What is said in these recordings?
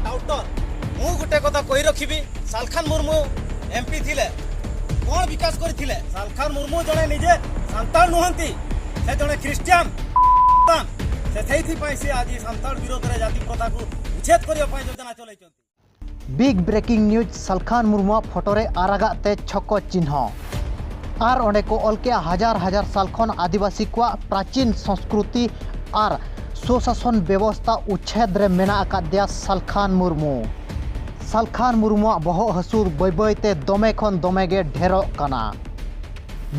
Daughter मु गुटे कथा कहि रखिबी सालखान मुर्मू एमपी थिले कोन विकास करथिले सालखान मुर्मू जणे निजे सांताल नुहंती से जणे ख्रिस्टियन से थैथि पई से आज सांताल विरोध रे जाति प्रथा को उच्छेद करियो पई योजना चलैछंती। Big breaking news Salkhan Murmu फोटोरे आरागाते छको चिन्ह और ओंडे को अलके हजार हजार साल खन आदिवासी को प्राचीन संस्कृति और सुशासन व्यवस्था उच्छेद रे मेना आकादिया सालखान मुर्मू बहक हसूर बै बैते दमे खन दमेगे ढेरोग कना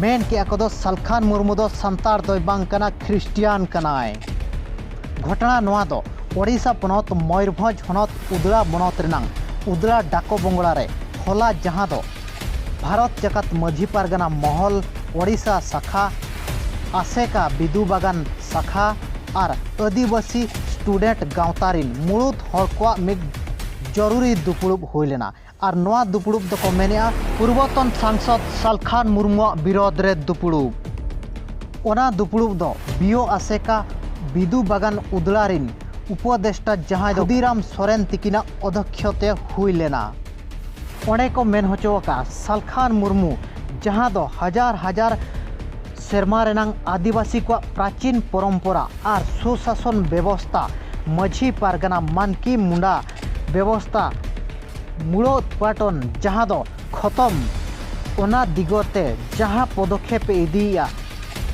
मेन के आको सालखान मुर्मू दो संतार दो बांग कना ख्रिस्टियान कनाय। घटना नोआ दो ओडिशा पनत मयूरभंज हनत उदड़ा बनत रेनांग उदड़ा डाको बंगला रे होला जहां दो भारत जगत माझी पारगना महल ओडिशा शाखा आसेका बिदु बागान शाखा और आदिवासी स्टूडेंट गावतारिन मुड़ुद हर को मिद जरूरी दुपुड़ुब हुई लेना और नवा दुपुड़ुब दको मेनेआ पूर्वतन सांसद सालखान मुर्मू विरोध रे दुपुड़ुब ओना दुपुड़ुब दो बियो आसेका बिदु बागान उदड़ारिन उपदेष्टा जहां खुदीराम सोरेन तिकिना अध्यक्षते हुई लेना ओंडे को मेन होचोका सालखान मुर्मू जहां दो हजार हजार सेरमा रेनांग आदिवासी को प्राचीन परंपरा और सुशासन व्यवस्था माझी पारगना मानकी मुंडा व्यवस्था मूलोत्पाटन जहां दो खत्म ओना दिगते जहां पदक्षेप इदिया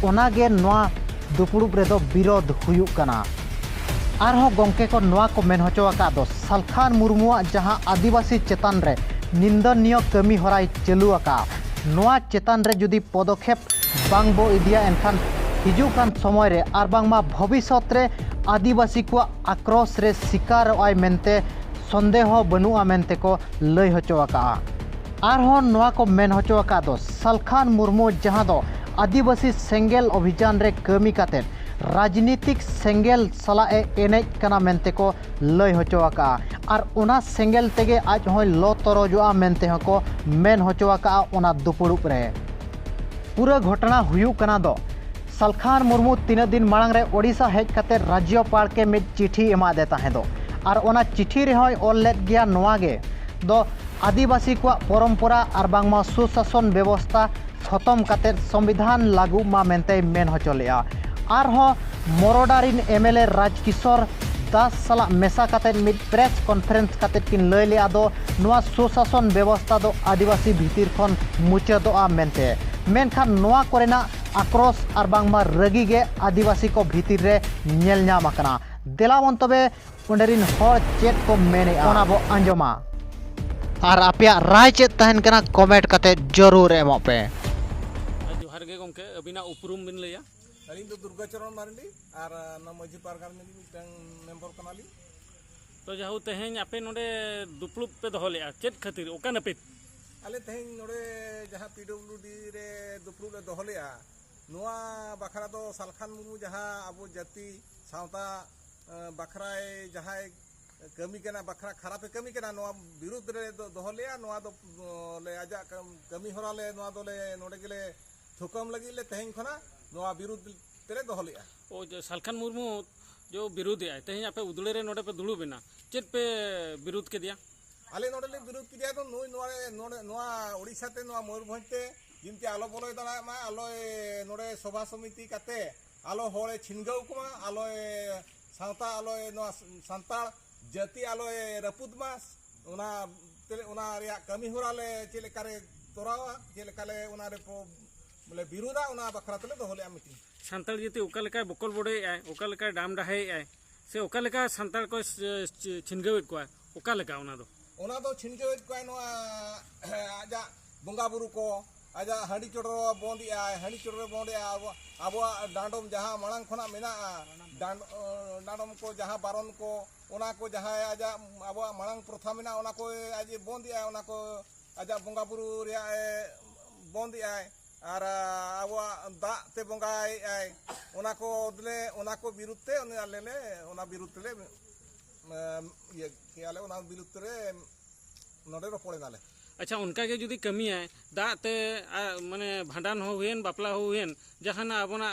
ओनागे नवा दुपुड़ुब रेदो विरोध हुयुक कना आरहो गंके को नवा को मेन होचोका दो सालखान मुर्मू जहां आदिवासी चेतान रे निंदनीय कमी हराई चलुआका नवा चेतान रे जुदी पदक्षेप बांग बो इदिया एनखान हिजुकान समय रे आर बांगमा भविष्यत रे आदिवासी को आक्रोश रे शिकार आय मेनते संदेह बनुआ मेनते को लय होचोआका आरहो नवा को मेन होचोआका दो सालखान मुर्मू जहां दो आदिवासी सेंगेल अभियान रे कमी काते राजनीतिक सेंगेल सला एनेज कना मेनते को लय होचोआका और ओना सेंगेल तेगे आज होय लो तरजोआ मेनते हको मेन होचोआका ओना दुपुड़ुब रे पूरा घटना हुयुक कना दो सालखान मुर्मू 3 दिन मांग रे ओडिशा हेज काते राज्यपाल के मिड चिठी एमा देता है दो और ओना चिठी रे होय ऑल लेट गया नोआ गे दो आदिवासी को परंपरा और बांगमा सुशासन व्यवस्था खत्म काते संविधान लागू मा मेनते मेन होचोलेया और हो मोरोडारिन एमएलए राजकिशोर दास साला मेसा काते मिड प्रेस कॉन्फ्रेंस काते किन लय लिया दो नोआ सुशासन व्यवस्था दो आदिवासी भीतर खन मुचादोआ मेनते मेनखान नोआ कोरेना आक्रोश और बांगमा रगी गे आदिवासी को भीतर रे नेल नाम आकना देलावन तबे ओंडेरिन हर चेत को मेने ओना बो अंजमा और आपया राय चेत तहन कना कमेंट काते जरूर एमो पे। जोहार गे गंके अबिना उपरुम बिन लैया अलिंग दो दुर्गाचरण मारली और न माझी पारगाना मिटन मेंबर कनाली तो जाहु तेहेन आपे नोडे दुपलुप पे दोहो लेया चेत खातिर ओका नपित आले तेहेन नोडे जहां पीडब्ल्यूडी रे दुपलुप ले दोहो लेया नोआ बखरा दो सालखान मुर्मू जहां अबो जाति सावता बखराए जहां कमी केना बखरा खराब कमी केना नोआ विरुद्ध रे दोहो लेया नोआ दो ले आजा कमी होरा ले नोआ दो ले नोडे गेले थुकम लगी ले तेहेन खना नोआ विरुद्ध तेरे दोहो लेया ओ जो सालखान मुर्मू जो विरोध है तेहेन आपे उदड़े रे नोडे पे दुड़ु बिना चेत पे विरोध के दिया आले नोडे ले विरोध किया तो नोआ ओडिशा ते नोआ मयूरभंज ते जिनते आलो बोलो दाना मा आलो नोडे सभा समिति काते आलो होळे छिनगाव कुमा आलो सावता आलो नोआ संताल जाति आलो रपुद मास ओना रिया कमी होराले चेलेकारे तोरावा चेलेकाले ओना रे बोले विरोधा ओना बखरा तले दोहले मिटिंग सांताल जाति ओका लेका बकल बड़े आय ओका लेका डाम डाहे आय से ओका लेका सांताल को छिनगावेत को ओका लेका ओना दो छिनगावेत को नोआ आजा बंगा बुरु को आजा हांडी चोडरो बोंदी आय हांडी चोडरो बोंदी आबो डांडम जहां मांग खना मेना डांडम को जहां बारन को ओना को जहां आजा आबो मांग प्रथा मेना ओना को आज बोंदी आय ओना को आजा बंगा बुरु रे बोंदी आय और आबो दा ते बंगाय आय ओना को विरुद्धते आलेले ओना विरुद्धले ये के आले ओना विरुद्धरे नोडे रोपड़े नाले अच्छा उनका के जुदी कमी है दाते माने भांडान हो हुएन बापला हो हुएन जहाना आबोना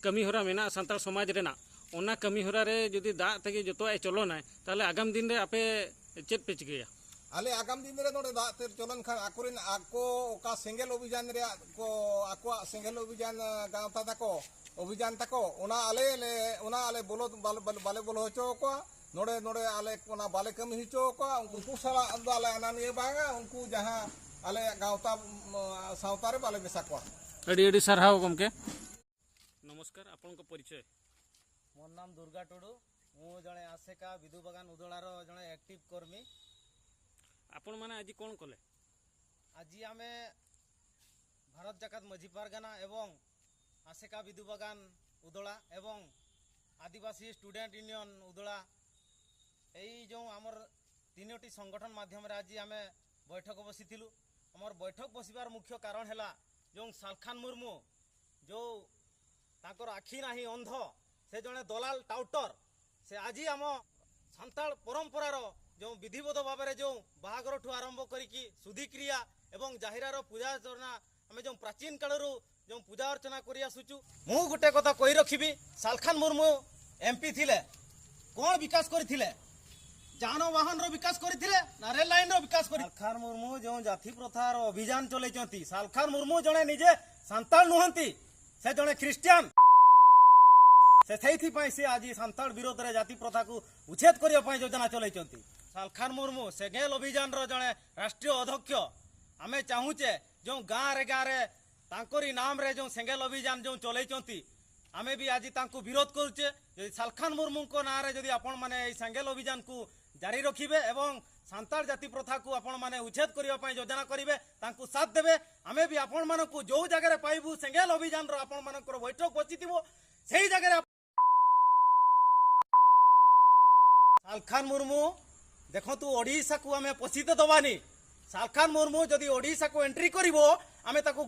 कमी होरा मेना संताल समाज रेना ओना कमी होरा रे जुदी दा तेगे जतो चलो ना ताले आगाम दिन रे आपे चेत पे चिकया आले आगाम दिन रे नोडे दा ते चलन खान आकुरिन आको ओका सेंगेल अभियान रे को आको सेंगेल अभियान गांवता तको अभियान तको ओना आले बोलो बाले बोलो होचो को नोडे नोडे आले ओना बाले कमी हिचो को उनको साला आले अनानिए बागा उनको जहां आले गांवता सावता रे बाले मेसा को अड़ी अड़ी सरहाव गमके नमस्कार आपन को परिचय मोर नाम दुर्गा टुडू मु जणे आसेका विदु बागान उदलार जणे एक्टिव कर्मी आपण माने आज कोन कले आज आमे भारत जाकात मझी पारगाना एवं आसेका विदु बागान उदला एवं आदिवासी स्टूडेंट यूनियन उदला यही जो आमर तीनोटी संगठन माध्यम रे आज आमे बैठक बसिथिलु हमर बैठक बसिबार मुख्य कारण हैला जो सालखान मुर्मू जो ताकर आखि नाही अंध से जने दलाल टाउटर से आज आम सांताल परंपरार जो विधिवत भाव में जो बाहागर ठू आरंभ करिकी शुद्धि क्रिया एवं जाहिरार पूजा अर्चना आम जो प्राचीन काल जो पूजा अर्चना कर आसुचु मु गोटे कथा कही रखी सालखान मुर्मू एमपी थिले कौन विकास करथिले जानवाहन रो विकास करथिले ना रेल लाइन रो विकास करी सालखान मुर्मू जो जाति प्रथार अभियान चलैचंती सालखान मुर्मू जने निजे सांताल नुहंती से जने ख्रिस्टियन से आज सांताल विरोध रे जाति प्रथा को उच्छेद करने योजना चलैचंती सालखान मुर्मू सेंगेल अभियान रो जने राष्ट्रीय अध्यक्ष आमे चाहूचे जो गाँव रे तांकोरी नाम रे जो सेंगेल अभियान जो चलैचंती आमे भी आज तांको विरोध करूचे यदि सालखान मुर्मू को नाम रे यदि आपण माने सेंगेल अभियान को जारी रखिबे एवं सांताल जाति प्रथा को आपण माने उच्छेद करने योजना करिवे तांको साथ देबे आमे भी आपण मानकु जो जगह रे पाइबु सेंगेल अभियान रो आपण मानकर बैठक बचिथिबो सेही जगह सालखान मुर्मू देखो तू ओडिशा को आमे पछिते दबानी सालखान मुर्मू जदि ओडिशा को एंट्री करिवो आमे ताको